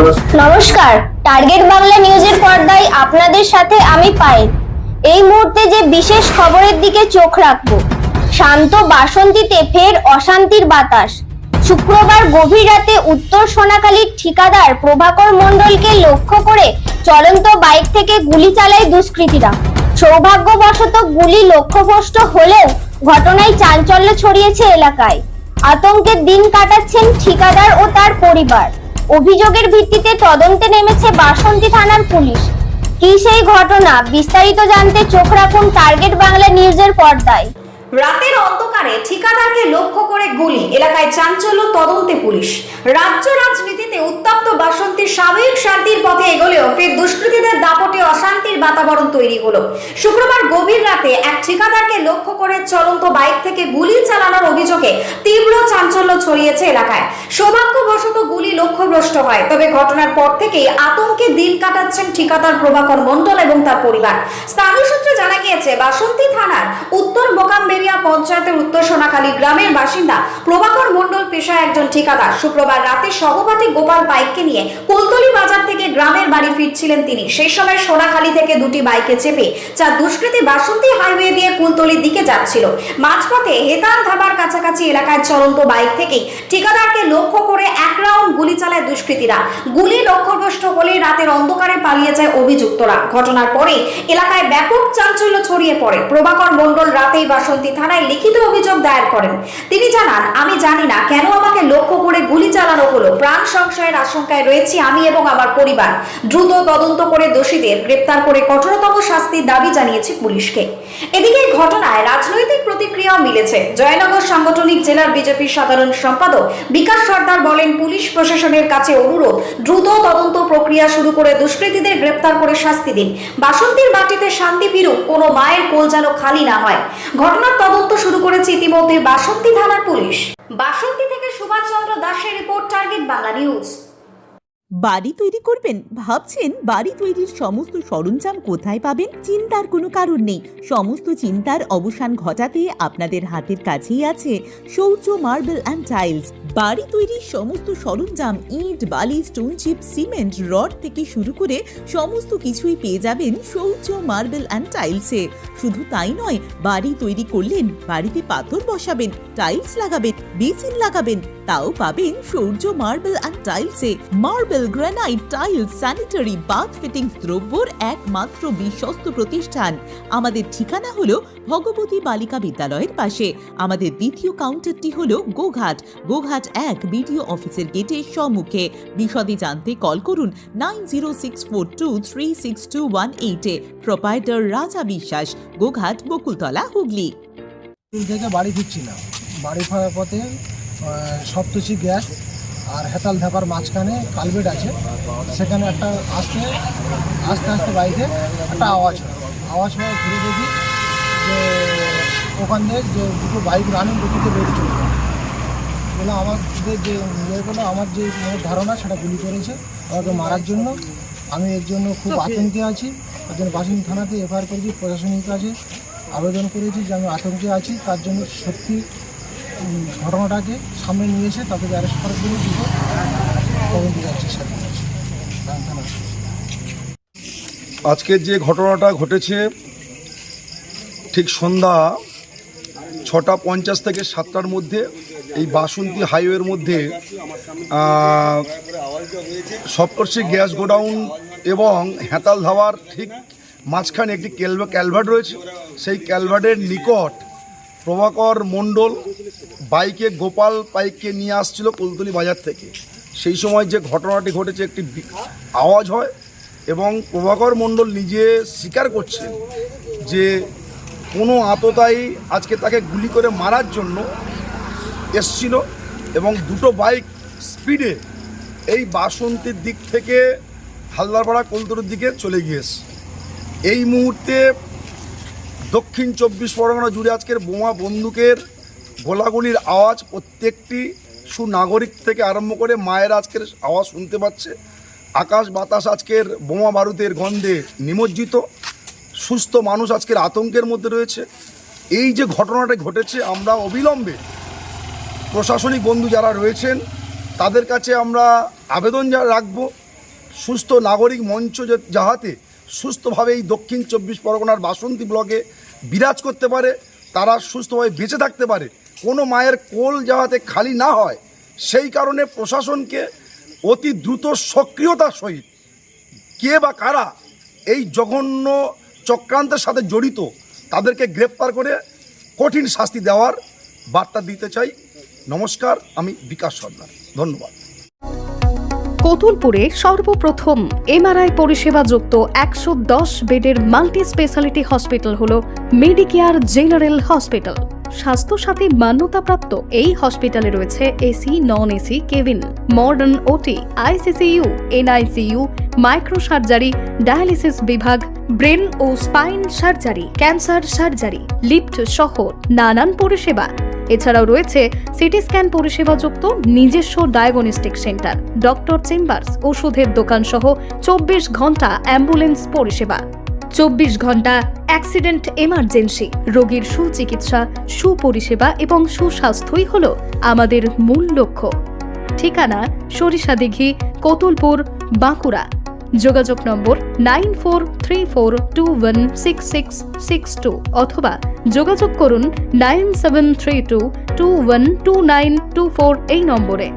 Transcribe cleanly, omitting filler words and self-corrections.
নমস্কার, টার্গেট বাংলা নিউজের পর্দায় আপনাদের সাথে আমি পায়েল। এই মুহূর্তে যে বিশেষ খবরের দিকে চোখ রাখবো। শান্ত বাসন্তীতে ফের অশান্তির বাতাস। শুক্রবার গভীর রাতে উত্তর সোনাখালীর ঠিকাদার প্রভাকর মণ্ডলকে লক্ষ্য করে চলন্ত বাইক থেকে গুলি চালায় দুষ্কৃতীরা। সৌভাগ্যবশত গুলি লক্ষ্যভ্রষ্ট হলেও ঘটনায় চাঞ্চল্য ছড়িয়েছে এলাকায়। আতঙ্কের দিন কাটাচ্ছেন ঠিকাদার ও তার পরিবার। অভিযোগের ভিত্তিতে তদন্তে নেমেছে বাসন্তী থানার পুলিশ। কি সেই ঘটনা, বিস্তারিত জানতে চোখ রাখুন টার্গেট বাংলা নিউজের পর্দায়। রাতের অন্ধকারে ঠিকাদারকে লক্ষ্য করে গুলি, এলাকায় চাঞ্চল্য, তদন্তে পুলিশ। রাজ্য রাজনীতিতে উত্তপ্ত বাসন্তীর স্বাভাবিক শান্তির পথে এগোলেও ফের দুষ্কৃতীদের দাপটে অশান্তির বাতাবরণ তৈরি হলো। শুক্রবার গভীর রাতে এক ঠিকাদারকে লক্ষ্য করে চলন্ত বাইক থেকে গুলি চালানোর অভিযোগে তীব্র চাঞ্চল্য ছড়িয়েছে এলাকায়। সৌভাগ্যবশত গুলি লক্ষ্যভ্রষ্ট হয়, তবে ঘটনার পর থেকেই আতঙ্কে দিন কাটাচ্ছেন ঠিকাদার প্রভাকর মণ্ডল এবং তার পরিবার। স্থানীয় সূত্রে জানা গিয়েছে, বাসন্তী থানার উত্তর মোকামবেড়িয়া পঞ্চায়েতের উত্তর সোনাখালী গ্রামের বাসিন্দা প্রভাকর মণ্ডল পেশায় একজন ঠিকাদার। শুক্রবার রাতে সহপাঠী গোপাল বাইককে নিয়ে কুলতলি বাজার থেকে গ্রামের বাড়ি ফিরছিলেন তিনি। সেই সময় সোনাখালী থেকে দুটি বাইকে চেপে চার দুষ্কৃতী বাসন্তী হাইওয়ে দিয়ে কুলতলির দিকে যাচ্ছিল। মাঝপথে হেতাল ধাবার কাছাকাছি এলাকায় চলন্ত বাইক থেকেই ঠিকাদারকে লক্ষ্য করে এক রাউন্ড গুলি চালায় দুষ্কৃতীরা। গুলি লক্ষ্যভ্রষ্ট হলে রাতের অন্ধকারে পালিয়ে যায় অভিযুক্তরা। ঘটনার পরে এলাকায় ব্যাপক চাঞ্চল্য ছড়িয়ে পড়ে। প্রভাকর মণ্ডল রাতেই বাসন্তী থানায় লিখিত অভিযোগ দায়ের করেন। তিনি জানান, আমি জানি না কেন আমাকে লক্ষ্য করে গুলি চালানো হলো। প্রাণ সংশয়ের আশঙ্কায় রয়েছি আমি এবং আমার পরিবার। দ্রুত তদন্ত করে দোষীদের গ্রেপ্তার করে কঠোরতম শাস্তির দাবি জানিয়েছে পুলিশকে। এদিকে এই ঘটনায় রাজনৈতিক প্রতিক্রিয়াও মিলেছে। জয়নগর সাংগঠনিক জেলার বিজেপির সাধারণ সম্পাদক বিকাশ সর্দার বলেন, পুলিশ প্রশাসনের কাছে অনুরোধ, দ্রুত তদন্ত প্রক্রিয়া শুরু করে দুষ্কৃতীদের গ্রেপ্তার করে শাস্তি দিন। বাসন্তীর মাটিতে শান্তি ফিরুক, কোনো মায়ের কোল যেন খালি না হয়। ঘটনার তদন্ত শুরু করেছে ইতিমধ্যে বাসন্তী থানার পুলিশ। বাসন্তী থেকে সুভাষ চন্দ্র দাসের রিপোর্ট, টার্গেট বাংলা নিউজ। বাড়ি তৈরি করবেন? ভাবছেন বাড়ি তৈরির সমস্ত সরঞ্জাম কোথায় পাবেন? চিন্তার কোনো কারণ নেই। সমস্ত চিন্তার অবসান ঘটাতে আপনাদের হাতের কাছেই আছে শৌর্য মার্বেল অ্যান্ড টাইলস। বাড়ি তৈরির সমস্ত সরঞ্জাম, ইট, বালি, স্টোন চিপ, সিমেন্ট, রড থেকে শুরু করে সমস্ত কিছুই পেয়ে যাবেন শৌর্য মার্বেল অ্যান্ড টাইলসে। শুধু তাই নয়, বাড়ি তৈরি করলেন, বাড়িতে পাথর বসাবেন, টাইলস লাগাবেন, বেসিন লাগাবেন, তাও পাবেন শৌর্য মার্বেল অ্যান্ড টাইলসে। Marble, granite, tiles, sanitary, bath fittings দ্রব্যর একমাত্র বিশ্বস্ত প্রতিষ্ঠান। আমাদের ঠিকানা হলো ভগবতী বালিকা বিদ্যালয়ের পাশে। আমাদের দ্বিতীয় কাউন্টারটি হলো গোঘাট 1 বিডিও অফিসের গেটের সম্মুখে। বিশদে জানতে কল করুন 9064236218 প্রোপাইটার রাজা বিশ্বাস, গোঘাট, বকুলতলা, হুগলি। থেকে বাড়ি ফিরছিলাম। বাড়ি ফেরার পথে সপ্তশী গ্যাস আর হেতাল ধাপার মাঝখানে কালভেট আছে, সেখানে একটা আস্তে আস্তে বাইকে একটা আওয়াজ হয়। ঘুরে দেখি যে ওখান দিয়ে যে দুটো বাইক রানিং গতিতে বেরিয়ে চলে যায়। বলে আমাদের যে ইয়েগুলো, আমার যে ধারণা সেটা গুলি করেছে আমাকে মারার জন্য। আমি এর জন্য খুব আতঙ্কে আছি। তার জন্য বাসন্তী থানাতে এফআইআর করেছি, প্রশাসনিক কাছে আবেদন করেছি যে আমি আতঙ্কে আছি। তার জন্য সত্যি ঘটনাটাকে সামনে নিয়ে এসে তাদেরকে অ্যারেস্ট করার জন্য তদন্ত যাচ্ছে স্যার। আজকে যে ঘটনাটা ঘটেছে, ঠিক সন্ধ্যা 6:50 থেকে 7টার মধ্যে এই বাসন্তী হাইওয়ের মধ্যে সপ্তর্ষি গ্যাস গোডাউন এবং হেতাল ধাবার ঠিক মাঝখানে একটি ক্যালভার্ট রয়েছে। সেই ক্যালভার্টের নিকট প্রভাকর মণ্ডল বাইকে গোপাল বাইককে নিয়ে আসছিল কুলতলি বাজার থেকে। সেই সময় যে ঘটনাটি ঘটেছে, একটি আওয়াজ হয় এবং প্রভাকর মণ্ডল নিজে স্বীকার করছেন যে কোনো আততায়ী আজকে তাকে গুলি করে মারার জন্য এসছিল এবং দুটো বাইক স্পিডে এই বাসন্তীর দিক থেকে হালদারপাড়া কুলতলির দিকে চলে গিয়েছে। এই মুহূর্তে দক্ষিণ 24 পরগনা জুড়ে আজকের বোমা বন্দুকের গোলাগুলির আওয়াজ প্রত্যেকটি সুনাগরিক থেকে আরম্ভ করে মায়ের আজকের আওয়াজ শুনতে পাচ্ছে। আকাশ বাতাস আজকের বোমা বারুদের গন্ধে নিমজ্জিত। সুস্থ মানুষ আজকের আতঙ্কের মধ্যে রয়েছে। এই যে ঘটনাটা ঘটেছে, আমরা অবিলম্বে প্রশাসনিক বন্ধু যারা রয়েছেন তাদের কাছে আমরা আবেদন রাখবো সুস্থ নাগরিক মঞ্চ যাহাতে সুস্থভাবে এই দক্ষিণ 24 পরগনার বাসন্তী ব্লকে বিরাজ করতে পারে, তারা সুস্থভাবে বেঁচে থাকতে পারে, কোনো মায়ের কোল যাহাতে খালি না হয়, সেই কারণে প্রশাসনকে অতি দ্রুত সক্রিয়তার সহিত কে বা কারা এই জঘন্য চক্রান্তের সাথে জড়িত তাদেরকে গ্রেপ্তার করে কঠিন শাস্তি দেওয়ার বার্তা দিতে চাই। নমস্কার, আমি বিকাশ সর্দার, ধন্যবাদ। কতুলপুরে সর্বপ্রথম এমআরআই পরিষেবা যুক্ত 110 বেডের মাল্টি স্পেশালিটি হসপিটাল হল মেডিকেয়ার জেনারেল হসপিটাল। স্বাস্থ্যসাথী মান্যতাপ্রাপ্ত এই হসপিটালে রয়েছে AC, non AC cabin, modern OT, ICCU, NICU, micro surgery, dialysis বিভাগ, ব্রেন ও spine surgery, cancer surgery, lift সহ নানান পরিষেবা। এছাড়াও রয়েছে সিটি স্ক্যান পরিষেবা যুক্ত নিজস্ব ডায়াগনস্টিক সেন্টার, ডক্টর চেম্বার্স, ওষুধের দোকান সহ 24 ঘন্টা অ্যাম্বুলেন্স পরিষেবা, 24 ঘন্টা অ্যাক্সিডেন্ট এমার্জেন্সি। রোগীর সুচিকিৎসা, সুপরিষেবা এবং সুস্বাস্থ্যই হল আমাদের মূল লক্ষ্য। ঠিকানা সরিষাদিঘি, কতুলপুর, বাঁকুড়া। যোগাযোগ নম্বর 9434216662 অথবা যোগাযোগ করুন 9732212924 এই নম্বরে।